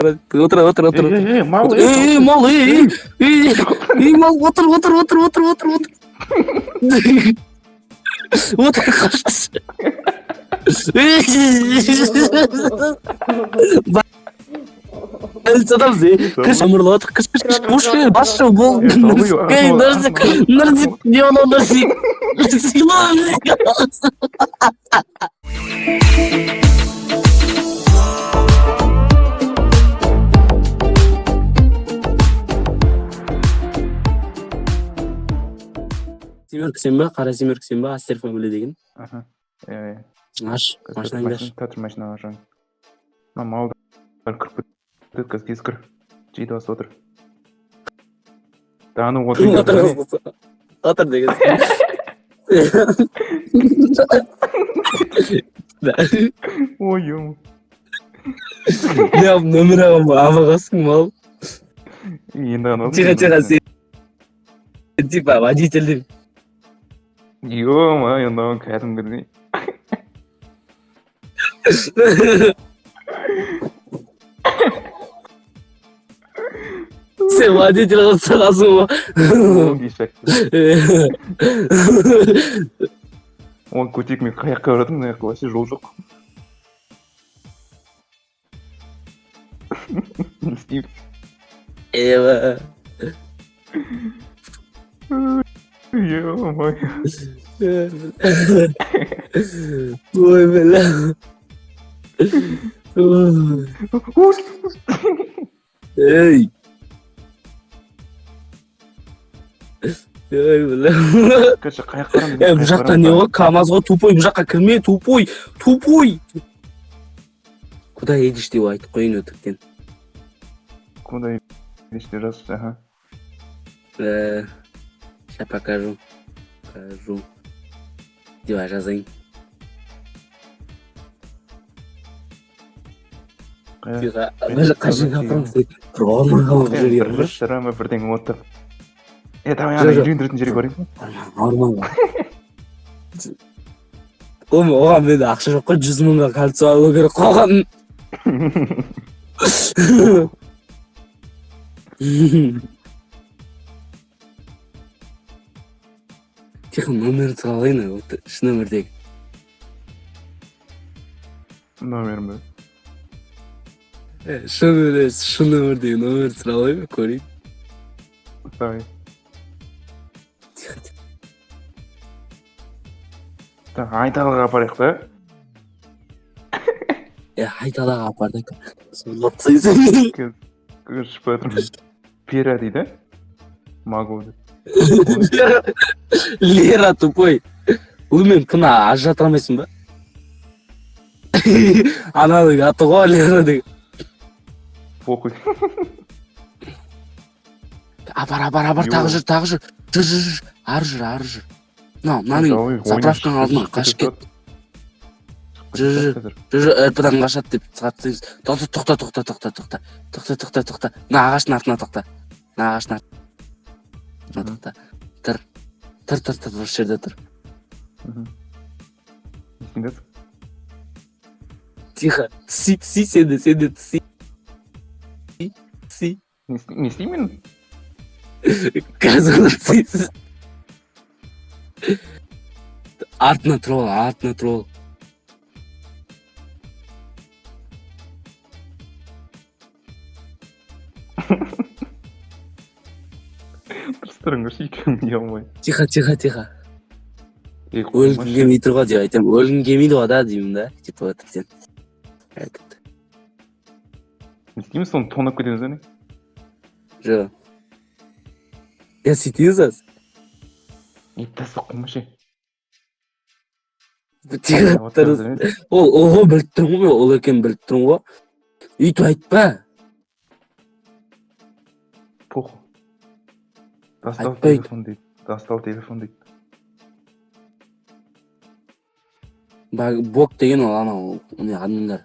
Отыр. Мал, Мал, мал, отыр. Отыр, қашқыз. Больницадамыз, кірш, амырлы отыр, кірш, ұшы, башы, бол, нырзик, не оны нырзик. Семеркісен ба, қара семеркісен ба, Астер фамилия деген. Аш, машинаңды аш. Татыр машинаға жан. Малдар кіріп кетті, қазір тез кір. Жейді асы отыр. Даны Отыр деген. Ой, ем. Не алып, нөмір ағам ба, амағасың мал. Енді ғана. Тихо, сен. Типа, водительдің. Ё-ма, енді ғана кәдімгідей. Sen водитель қылсағасың ба? Ол көтекмен қаяққа барадым, мына жаққа вообще жол жоқ. Не істеймін? Ё-ма. Ой, бля. Эй. Ой, бля. Кәші қаяқ барамын. Бұл жақта не ғой? КамАЗға тупой, бұл жаққа кірме, тупой. Куда едешь деп айтып қойын өтіктен. Куда едешь деп жазшы, аха. Сейчас покажу. Давай жазайын. Қашын қапырамыз дейді. Тұрғанман қалып жүрген. Шырама бірден отыр. Давай ана үйрендіретін жерге барайын. Нормал. Оған менде ақша жоқ қой, 100 мыңға кальций алу керек қоған. Тихо, номерді сұралайын, үш номердегі. Номерім бі? Шы номердегі номерді сұралайын, көрейін. Давай. Айталыға апарайық та? Айталыға апардық. Соңлапсайсың. Көршіп бәдірім. Пера дейді? Магу дейді. Лера тупой. Мен кына ажыратыр алмайсың ба? Ананың аты ғой Лера деген. Похуй. Апар, тағы жүр. Жүр. Ары жүр. Мынаның заправканың алдынан қашып кет. Жүр. Бұдан қашат деп сағаттыңыз. Тоқта. На ағаштың артына тоқта. Тұр, осы жерде тұр. Тихо, тси, сенде, тси. Не істеймін? Қазір тси. Артына тұр ол. Тұрыстырыңыз екеуін не алмай. Тихо. Өлгін келмей тұр ғой деп айтам. Өлгін келмейді ғой да деймін да. Типа өтіптен. Не істейміз соны тонап кетеміз әне? Жоқ. Сөйтіңіз аз. Тәсі қомашы. Тихо тұрыз. Ол біліп тұрмын ғой, ол екен біліп тұрмын ғой. Үйтіп айтпа. Поху. Достал телефон дейді. Бок деген ол анау, адамдар.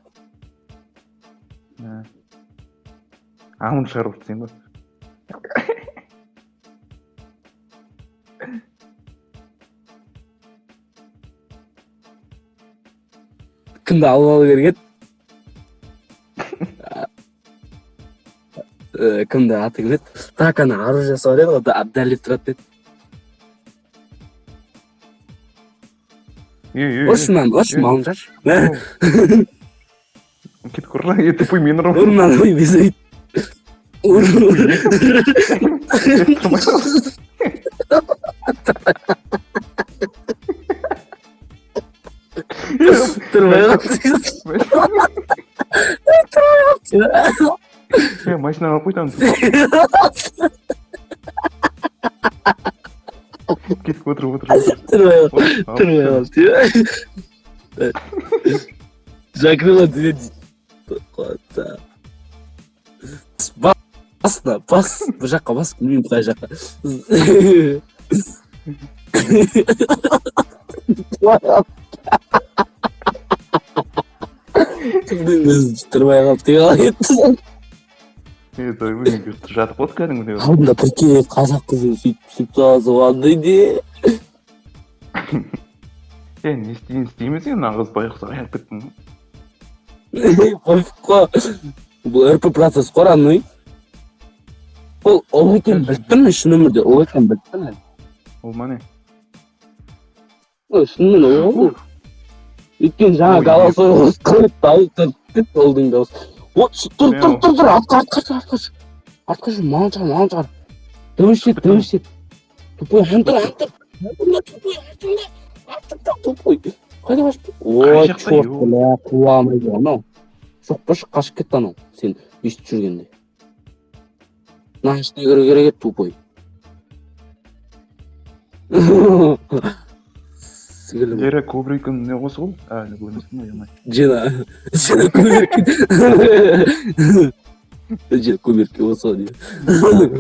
Амын шығарып сен ғой. Кімді алып керек еді? кімді аты кім еді? Так ана оружие жасап еді ғой, дәлеп тұрады деді. Оршы малын жаш. Кет құрра, тупой мен ұрым. Урман, ой, безейт. Тұрмай қалды. Машина алып қойтамын. Кетіп отыр. Тұрмай қалды. Закрыла дверь. Бас. Бір жаққа бас, білмеймін қай жаққа. Қыздың өзі тұрмай қалды деп алайын. Жатып отыр кәдімгідей. Алдында тіркей қазақ қызын сөйтіп саласып алды де. Не істейміз енді ағыз байқұс аяп кеттің. Қойып қой. Бұл РП процесс қораной. Ол екен білттім мен шын өмірде. Ол екен білттім мен. Ол мане? Шынымен ол ғой. Өткен жаңа галас ойғыз қылып дауыстан кетті олдың дауыс. Тұр, артқа жүр, малын шығар. Дөңшет. Тупой, антыр. Тупой. Қайда қашып? Ой, чорт, бля, қуамайды анау. Шоқпашы қашып кетті анау, сен өйстіп жүргенде. Мына ішіне керек еді, тупой. Жері Кубрикін не қосы ғой? Не көрмесін ғой, емай. Жена Куберки. Жена Куберки осы ғой дейді.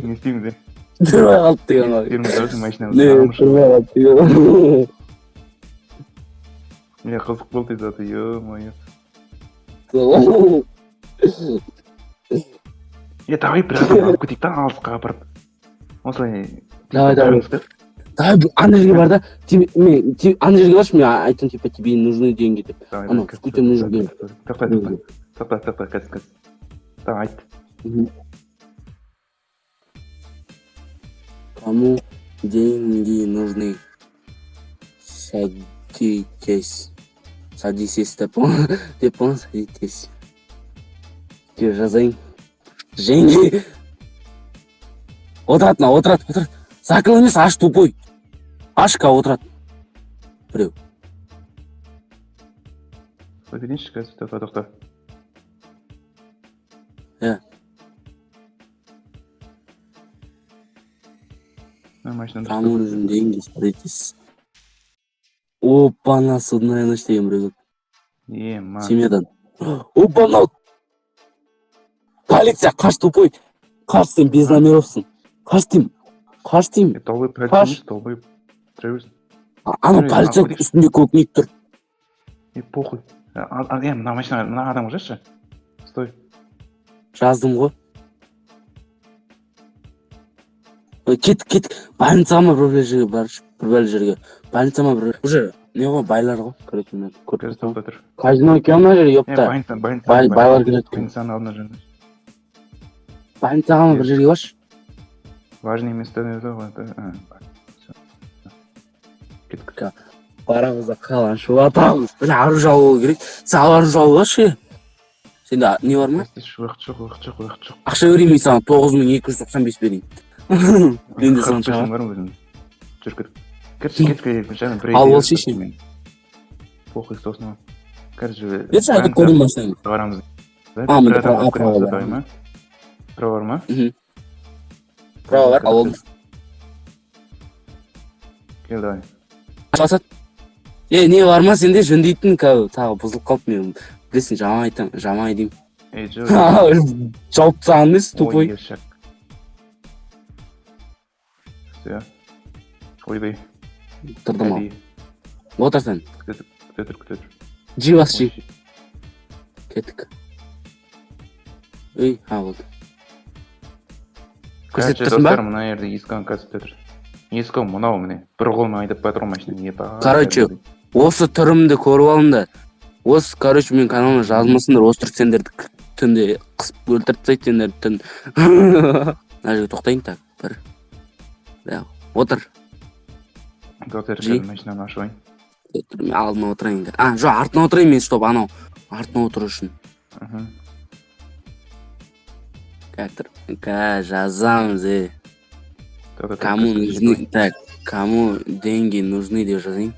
Не істейміз, е? Тұрмай қалды деген ғой. Терміз өсің машинамыз. Не, тұрмай қалды деген ғой. Не, қызық болды еді, ё-мое. Давай бір адам алып кетейік та, алысқа апарып. Осылай. Давай. Давай, ана жерге бар да, ана жерге баршы, мен айтам, типа, тебе нужны деньги деп. Ана, скутер нужны деньги. Тоқта, қазір. Давай, айт. Кому деньги нужны? Садитесь. Садитесь, деп он, садитесь. Тебе жазайын. Деньги. Отырады. Закрыл емес, аш тупой. Ашқа отырады. Біреу. Өтелейінші қазір, тоқта. Кому нужны деньги, садитесь. Опа-на, судная ночь деген біреу. Семьядан. Опа-на. Полиция, қаш тупой. Қаш, сен без номеровсың. Қаш деймін. Толбай полиция, толбай тірәуіз. Ана полиция үстінде көк ник тұр. Похуй. Мына машина, мына адам жазшы. Стой. Жаздым ғой. Кет. Больницама бір жерге. Больницама бір... Уже, не ғой, байлар ғой. Қазір тоқта тұр. Казино екен ма жер, ёпта. Байлар келеді. Больницаның алдына жүрді. Больницаға бір жерге баш. Важный место не ғой. Кеттік. Барамызда қалан шуатамыз. Бля, оружие алу керек. Сен оружие алушы. Сенде не бар ма? Уақыт жоқ. Ақша берейін мен саған 9295 берейін. Енді сан шығар. Кет. Ал ол шешін. Похуй, сосын. Короче, берші айтып көрейін машинаны. Барамыз. Мында право бар. Право бар ма? Право бар, ал ол. Кел, давай. Басат. Не бар ма сенде жөндейтін тағы бұзылып қалып мен. Білесің, жаман айдеймін. Жауып тағын емес, тупой. Все. Ойдай. Тұрдым ал. Отыр сен. Күтетір. Жи бас жи. Кеттік. Болды. Көрсетіп тұрсың ба? Мына ерде ескан көрсетіп тұр. Ескан мұнау міне. Бір қолмен айдап батыр машина. Короче, осы түрімді көріп алыңдар. Осы, короче, мен каналыма жазылмасындар, осы түрік сендердік. түнде қысып өлтіріп тастайды сендерді түн. Мына жерге тоқтайын так бір. Отыр. Доктор, Жи. машинаны ашып алайын. Мен алдына отырайын. Жоқ, артына отырайын мен, чтоб анау артына отыру үшін. Жазамыз, Кому нужны, так, кому деньги нужны деп жазайын.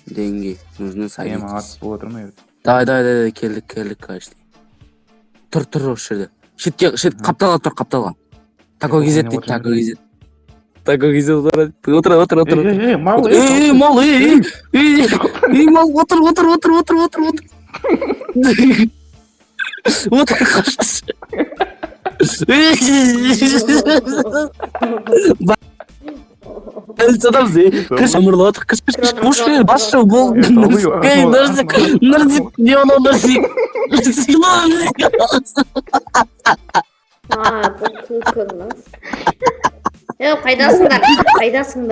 Деньги нужны советы. Атыс болып отыр ма? Давай, келдік, кажется. Тұр осы жерде. Шет қапталға тұр, қапталға. Такой кезет дейді, такой кезет. Такой кезет отырады. Отыр. Мал, Мал, отыр. Отыр, қашасы. Әлсадамыз, кіш амырлы отыр, кіш, бош қой, басшы бол, нұрсик, не оны нұрсик. Бұл күлкіңіз. Қайдасыңдар? Қайдасың,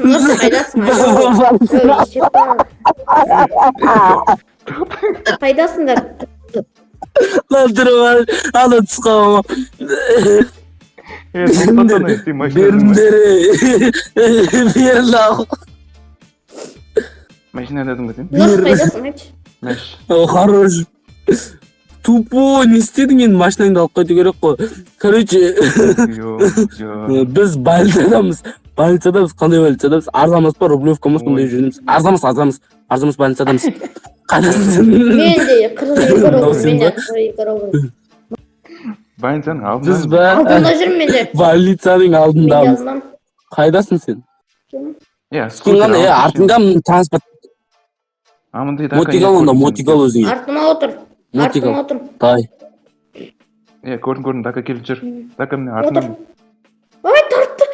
Нұрс, қайдасыңдар? Lan durma, ana çıkama. Verin la. Машина dedim mi sen? Нұрс, қайдасың, айтшы? Хорош. Тупо, не істедің енді машинаңды алып қайту керек қой. Короче, біз больницадамыз, қандай больницадамыз? Арзамас па, Рублевкамыз қандай жүрміз? Арзамас больницадамыз. Қайдасың? Мен де 42 рубль, мен де 42 рубль. Больницаның алдында. Біз ба? Алдында жүрмін мен де. Больницаның алдындамыз. Қайдасың сен? Сен ғана, артыңда транспорт. Мотигал онда, мотигал өзіңе. Артыма отыр. Дай. Көрдім, Дака келіп жүр. Дака міне артынан. Ой, тартты.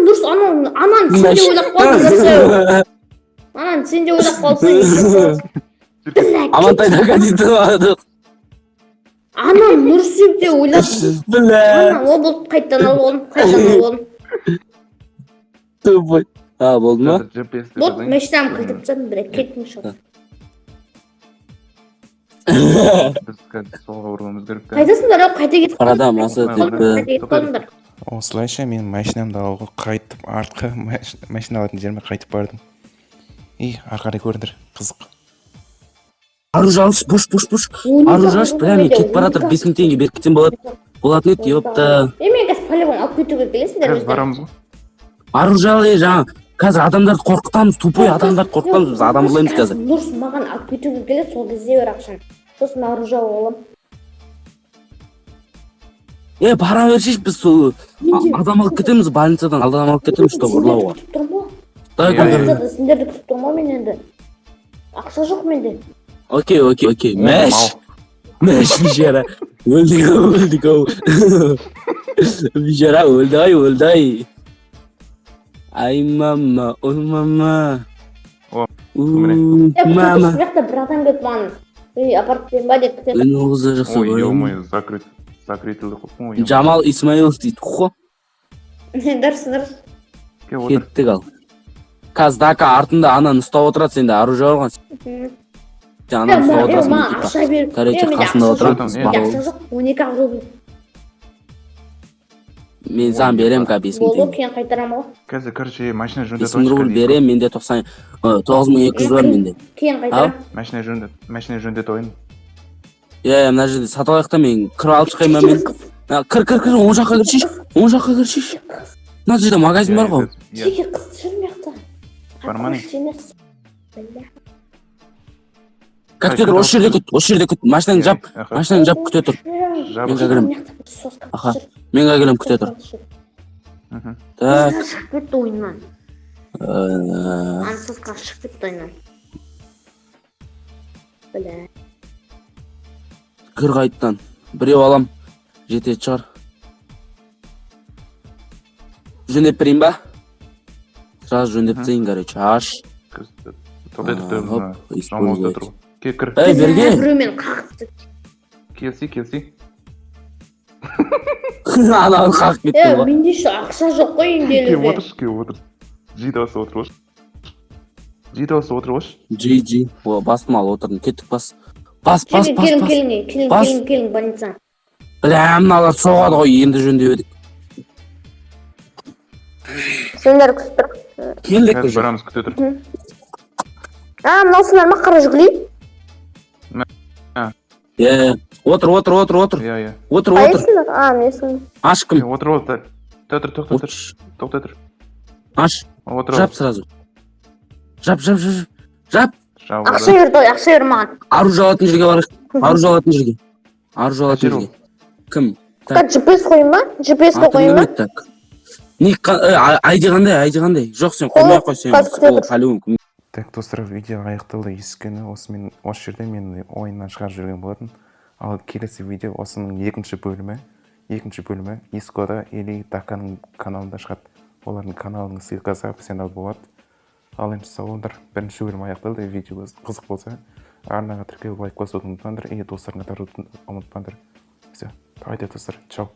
Нұрс, анан сен де ойлап қалдың. Анан сен де ойлап қалсың. Амантай Дака дейді бадық. Анан Нұрсен де ойлап. Білә. О, бұл қайттан ал болын. Тупой. Болды ма? Болды, мәшінам қылтып жадым, бірақ кеттің шал. Біз солға ұрғымыз керек. Қайдасыңдар, қайта кетіп Қарадам, аса тіпі. Осылайша мен машинамды алуға қайтып артқа машина алатын жеріме қайтып бардым. Арқарай көрдір, қызық. Оружие алшы, бош. Оружие алшы, бля, мен кетіп баратыр, 5000 теңге беріп кетсем болатын еді, епта. Мен қазір полигон алып кетуге келесіңдер. Қазір барамыз ғой. Оружие ал, жаңа, қазір адамдарды қорқытамыз, тупой адамдарды қорқытамыз, біз адам ұрлаймыз қазір. Нұрс маған алып кетуге келеді, сол кезде бер ақшаны. Сосын оружие алам. Бара бершеш, біз сол адам алып кетеміз, больницадан адам алып кетеміз, что ұрлауға. Больницада сендерді күтіп тұрма мен енді. Ақша жоқ менде. Окей, мәш, бижара, өлдік-ау. Бижара, өлді-ай. Ай, мама, ой, мама. Мама. Жақта бір адам кетіп маған. Апарт ба деп кетеді. Өзі жақсы Ой, көрейін. ё-моё, закрытылы қоқпын. Жамал Исмаилов дейді, қо? Дұрыс. Кеттік ал. Қазір Дака артында ананы ұстап отырады, сенде оружие алған. Ананы ұстап отырасың. Ақша беріп. Короче, қасында отырады. Ақша жоқ, 12 рубль. Мен саған берем ка 5000 Болды, теңге. кейін қайтарам ғой. Қазір, короче, машина жөндет. 5000 рубль берем, менде 9200 бар менде. Кейін қайтарам. Машина жөндет ойын. Мына жерде сатып алайық та, мен кіріп алып шығайын ба мен? Кір, оң жаққа кіршеш. Мына жерде магазин бар ғой. Жеке қыз жүрмеқті. Барманың. Күте тұр, осы жерде күт. Машинаны жап, күте тұр. Мен кірем. Аха, мен келем, күте тұр. Так. Шығып кетті ойыннан. Ансызға шығып кетті ойыннан. Біле. Кір қайттан. Біреу алам. Жетеді шығар. Жөндеп берейін ба? Сразу жөндеп тейін, короче. Аш. Кір. Берге. Біреумен қағықты. Келси. Анау қағып кетті ба? Менде ше ақша жоқ қой енді. Кеп отыр. Жиді басы отыр. Жиді осы отыр қойшы. Жи. О, бастым ал отырдым. Кеттік бас. Бас. Келің больница. Мыналар соғады ғой, енді жөндеп едік. Сендер күтіп тұр. Келдік Қазір уже. барамыз, күте тұр. Мынау сендер маққара жүгілейін. Отыр. Иә. Отыр. Қайсыңдар? Менсің. Аш кім? Отыр ол. Тоқта тұр. Тоқта тұр. Аш. Отыр Жап сразу. Жап. Ақша бер маған. Ару жалатын жерге барайық. Ару жалатын жерге. Кім? GPS қойын ба? GPS-қа қойын ба? Так. Айди қандай? Жоқ, сен қоймай қой, сен. Ол полигон. Так, достар, видео аяқталды. Ескені осы жерде мен ойыннан шығарып жүрген болатын. Ал келесі видео осының екінші бөлімі Искода или Даканың каналында шығады. Олардың каналының ссылкасы описанияда болады. Ал енді сау болыңдар. Бірінші бөлім аяқталды. Видео қызық болса, арнаға тіркеліп лайк басуды ұмытпаңдар. И достарыңа таратуды ұмытпаңдар. Все, давайте, достар, чао.